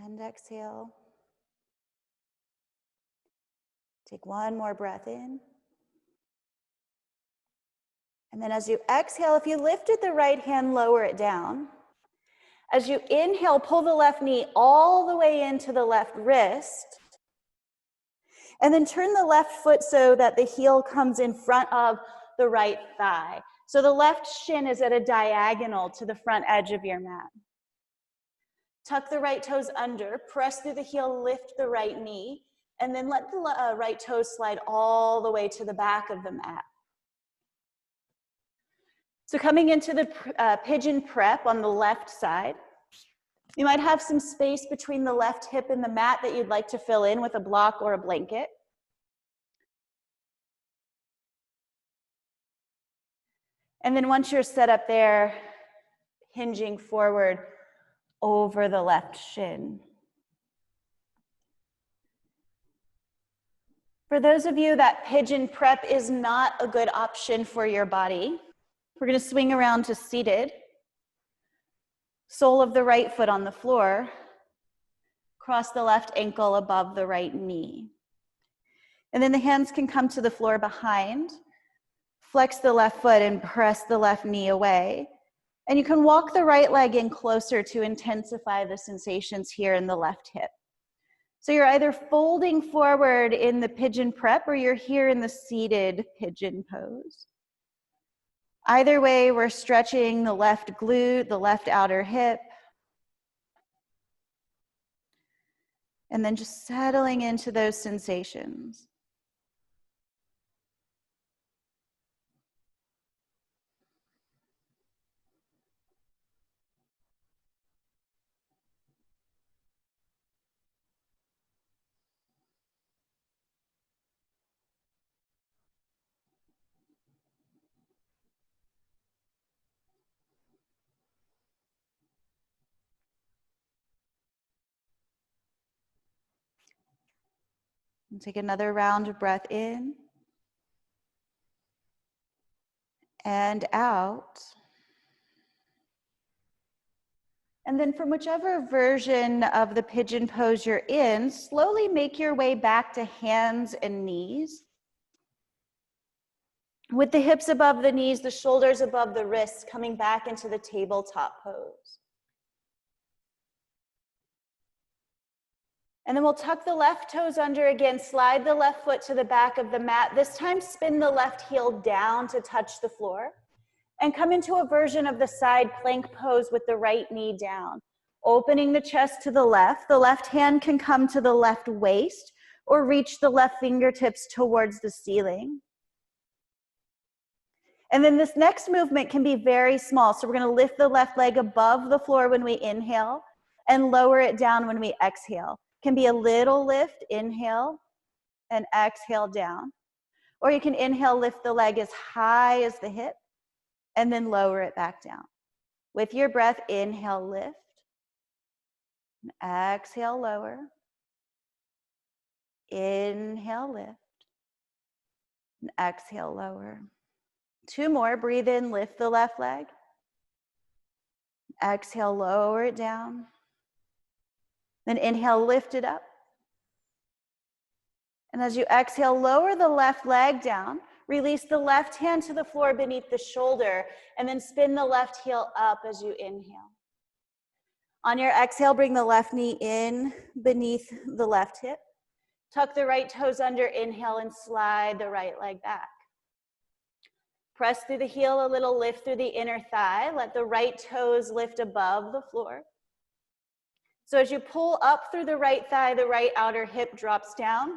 And exhale. Take one more breath in. And then as you exhale, if you lifted the right hand, lower it down. As you inhale, pull the left knee all the way into the left wrist. And then turn the left foot so that the heel comes in front of the right thigh. So the left shin is at a diagonal to the front edge of your mat. Tuck the right toes under, press through the heel, lift the right knee, and then let the right toes slide all the way to the back of the mat. So coming into the pigeon prep on the left side, you might have some space between the left hip and the mat that you'd like to fill in with a block or a blanket. And then once you're set up there, hinging forward over the left shin. For those of you that pigeon prep is not a good option for your body, we're going to swing around to seated. Sole of the right foot on the floor. Cross the left ankle above the right knee. And then the hands can come to the floor behind. Flex the left foot and press the left knee away. And you can walk the right leg in closer to intensify the sensations here in the left hip. So you're either folding forward in the pigeon prep or you're here in the seated pigeon pose. Either way, we're stretching the left glute, the left outer hip. And then just settling into those sensations. And take another round of breath in and out. And then from whichever version of the pigeon pose you're in, slowly make your way back to hands and knees. With the hips above the knees, the shoulders above the wrists, coming back into the tabletop pose. And then we'll tuck the left toes under again, slide the left foot to the back of the mat. This time, spin the left heel down to touch the floor. And come into a version of the side plank pose with the right knee down. Opening the chest to the left hand can come to the left waist. or reach the left fingertips towards the ceiling. And then this next movement can be very small. So we're going to lift the left leg above the floor when we inhale and lower it down when we exhale. Can be a little lift, inhale, and exhale down. Or you can inhale, lift the leg as high as the hip, and then lower it back down. With your breath, inhale, lift, and exhale, lower. Inhale, lift, and exhale, lower. 2 more, breathe in, lift the left leg. Exhale, lower it down. Then inhale, lift it up. And as you exhale, lower the left leg down. Release the left hand to the floor beneath the shoulder, and then spin the left heel up as you inhale. On your exhale, bring the left knee in beneath the left hip. Tuck the right toes under, inhale, and slide the right leg back. Press through the heel a little, lift through the inner thigh. Let the right toes lift above the floor. So as you pull up through the right thigh, the right outer hip drops down.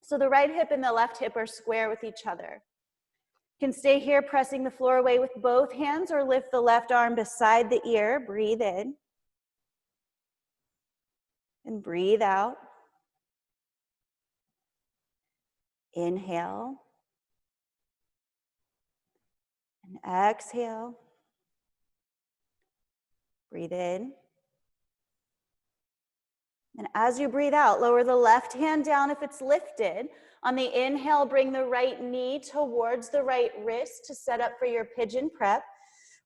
So the right hip and the left hip are square with each other. You can stay here pressing the floor away with both hands or lift the left arm beside the ear. Breathe in. And breathe out. Inhale. And exhale. Breathe in. And as you breathe out, lower the left hand down if it's lifted. On the inhale, bring the right knee towards the right wrist to set up for your pigeon prep.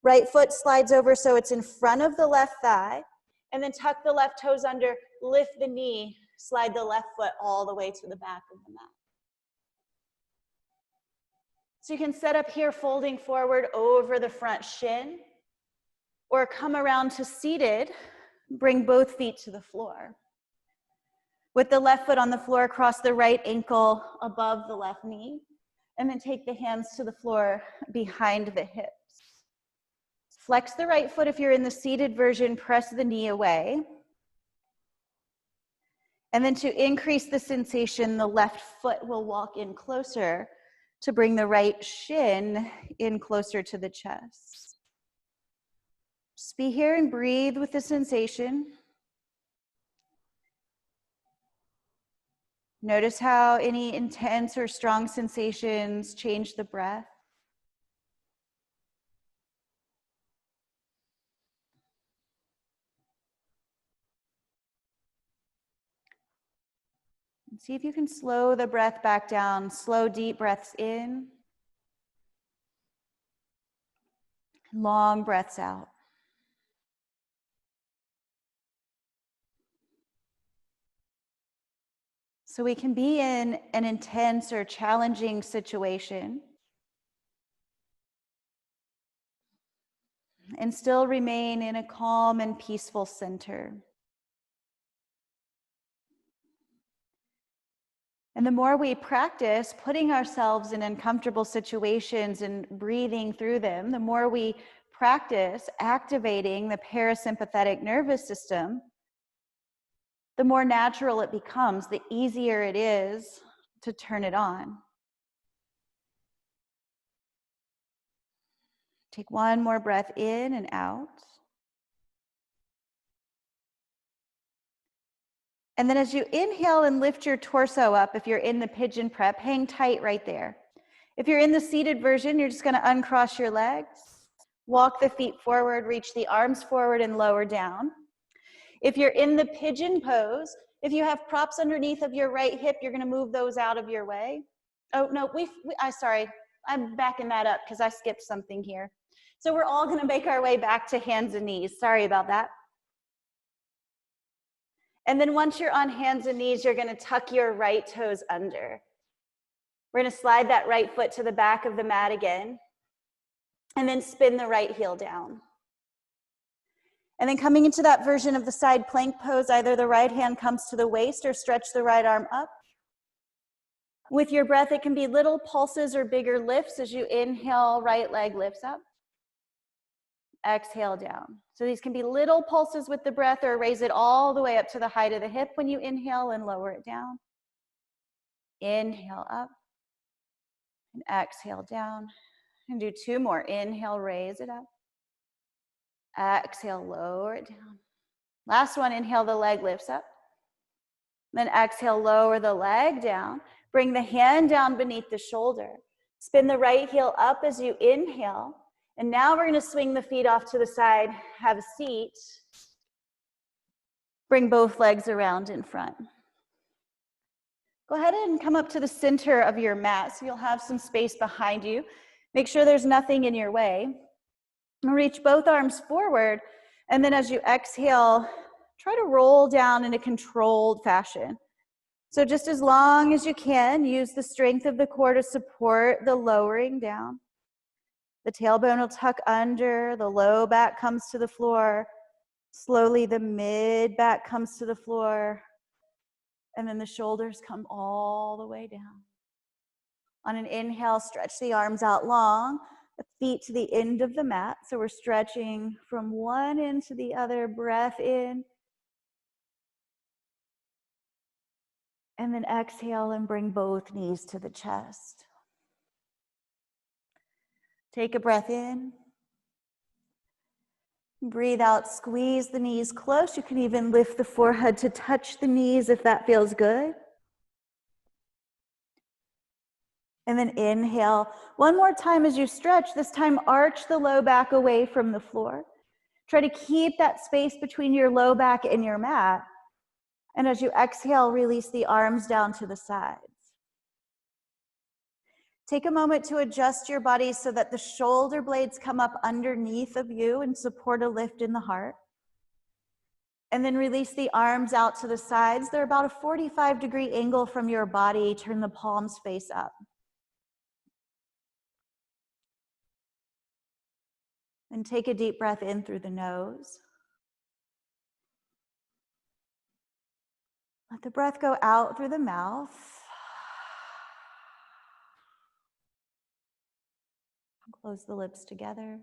Right foot slides over so it's in front of the left thigh. And then tuck the left toes under, lift the knee, slide the left foot all the way to the back of the mat. So you can set up here folding forward over the front shin, or come around to seated, bring both feet to the floor. With the left foot on the floor, cross the right ankle above the left knee, and then take the hands to the floor behind the hips. Flex the right foot if you're in the seated version, press the knee away. And then to increase the sensation, the left foot will walk in closer to bring the right shin in closer to the chest. Just be here and breathe with the sensation. Notice how any intense or strong sensations change the breath. And see if you can slow the breath back down. Slow, deep breaths in. Long breaths out. So we can be in an intense or challenging situation and still remain in a calm and peaceful center. And the more we practice putting ourselves in uncomfortable situations and breathing through them, the more we practice activating the parasympathetic nervous system, the more natural it becomes, the easier it is to turn it on. Take one more breath in and out. And then as you inhale and lift your torso up, if you're in the pigeon prep, hang tight right there. If you're in the seated version, you're just going to uncross your legs, walk the feet forward, reach the arms forward and lower down. If you're in the pigeon pose, if you have props underneath of your right hip, you're going to move those out of your way. Oh, no, sorry, I'm backing that up because I skipped something here. So we're all going to make our way back to hands and knees. Sorry about that. And then once you're on hands and knees, you're going to tuck your right toes under. We're going to slide that right foot to the back of the mat again, and then spin the right heel down. And then coming into that version of the side plank pose, either the right hand comes to the waist or stretch the right arm up. With your breath, it can be little pulses or bigger lifts as you inhale, right leg lifts up. Exhale down. So these can be little pulses with the breath, or raise it all the way up to the height of the hip when you inhale and lower it down. Inhale up and exhale down. And do 2 more. Inhale, raise it up. Exhale, lower it down. Last one, inhale, the leg lifts up. Then exhale, lower the leg down. Bring the hand down beneath the shoulder. Spin the right heel up as you inhale. And now we're going to swing the feet off to the side. Have a seat. Bring both legs around in front. Go ahead and come up to the center of your mat so you'll have some space behind you. Make sure there's nothing in your way. Reach both arms forward, and then as you exhale, try to roll down in a controlled fashion. So just as long as you can, use the strength of the core to support the lowering down. The tailbone will tuck under, the low back comes to the floor. Slowly the mid back comes to the floor, and then the shoulders come all the way down. On an inhale, stretch the arms out long, the feet to the end of the mat. So we're stretching from one end to the other, breath in. And then exhale and bring both knees to the chest. Take a breath in. Breathe out, squeeze the knees close. You can even lift the forehead to touch the knees if that feels good. And then inhale. One more time as you stretch. This time, arch the low back away from the floor. Try to keep that space between your low back and your mat. And as you exhale, release the arms down to the sides. Take a moment to adjust your body so that the shoulder blades come up underneath of you and support a lift in the heart. And then release the arms out to the sides. They're about a 45-degree angle from your body. Turn the palms face up. And take a deep breath in through the nose. Let the breath go out through the mouth. Close the lips together.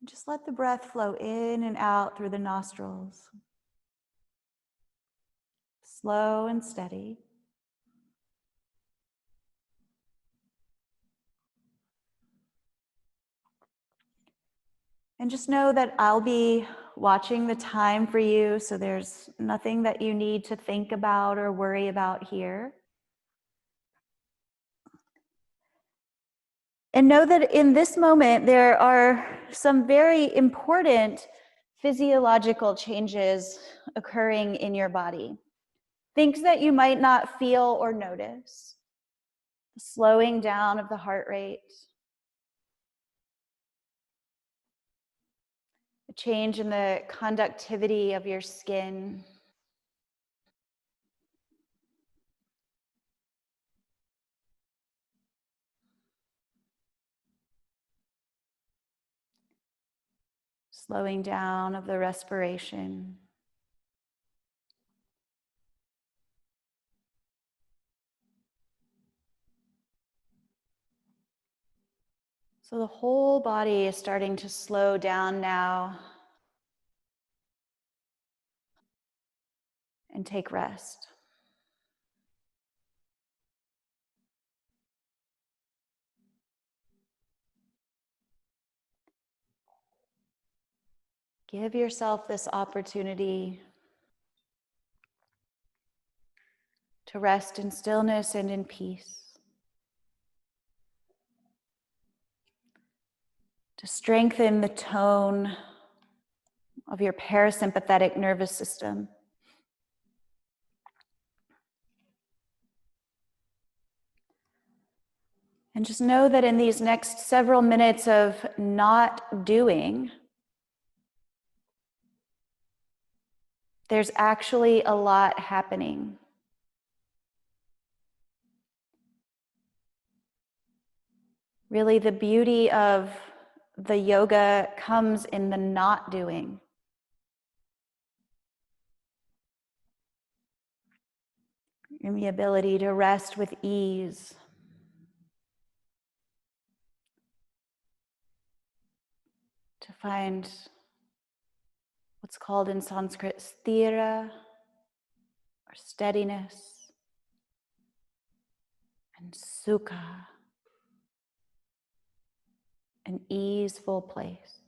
And just let the breath flow in and out through the nostrils. Slow and steady. And just know that I'll be watching the time for you, so there's nothing that you need to think about or worry about here. And know that in this moment, there are some very important physiological changes occurring in your body. Things that you might not feel or notice. The slowing down of the heart rate. A change in the conductivity of your skin. Slowing down of the respiration. So the whole body is starting to slow down now and take rest. Give yourself this opportunity to rest in stillness and in peace. To strengthen the tone of your parasympathetic nervous system. And just know that in these next several minutes of not doing, there's actually a lot happening. Really, the beauty of the yoga comes in the not doing. In the ability to rest with ease. To find It's called in Sanskrit sthira, or steadiness, and sukha, an easeful place.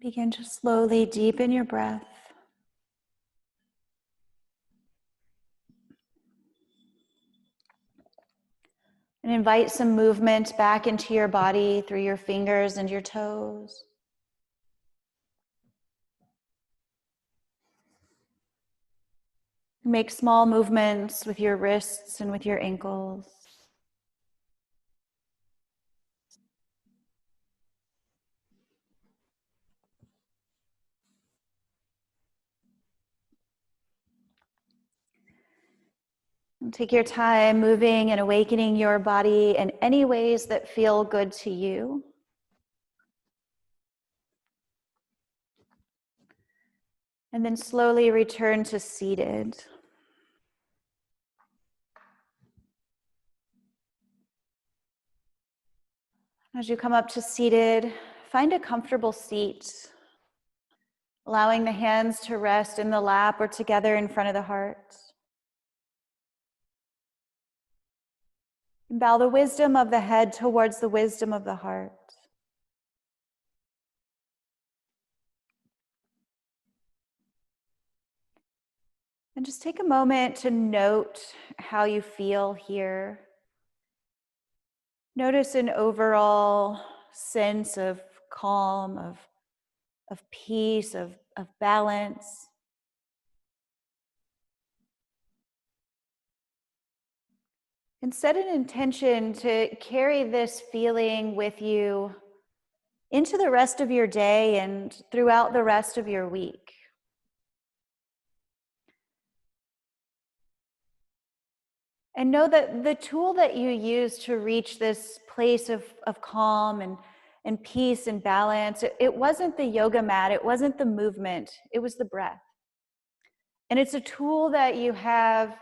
Begin to slowly deepen your breath. And invite some movement back into your body through your fingers and your toes. Make small movements with your wrists and with your ankles. And take your time moving and awakening your body in any ways that feel good to you. And then slowly return to seated. As you come up to seated, find a comfortable seat, allowing the hands to rest in the lap or together in front of the heart. And bow the wisdom of the head towards the wisdom of the heart. And just take a moment to note how you feel here. Notice an overall sense of calm, of peace, of balance. And set an intention to carry this feeling with you into the rest of your day and throughout the rest of your week. And know that the tool that you use to reach this place of calm and peace and balance, it wasn't the yoga mat, it wasn't the movement, it was the breath. And it's a tool that you have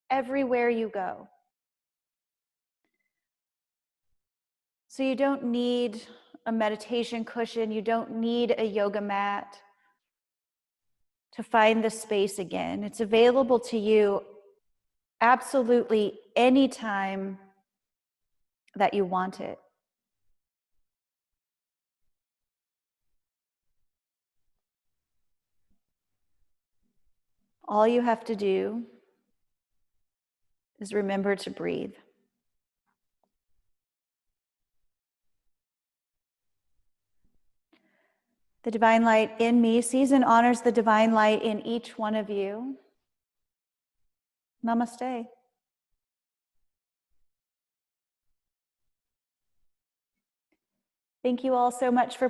everywhere you go. So you don't need a meditation cushion, you don't need a yoga mat to find the space again. It's available to you absolutely anytime that you want it. All you have to do is remember to breathe. The divine light in me sees and honors the divine light in each one of you. Namaste. Thank you all so much for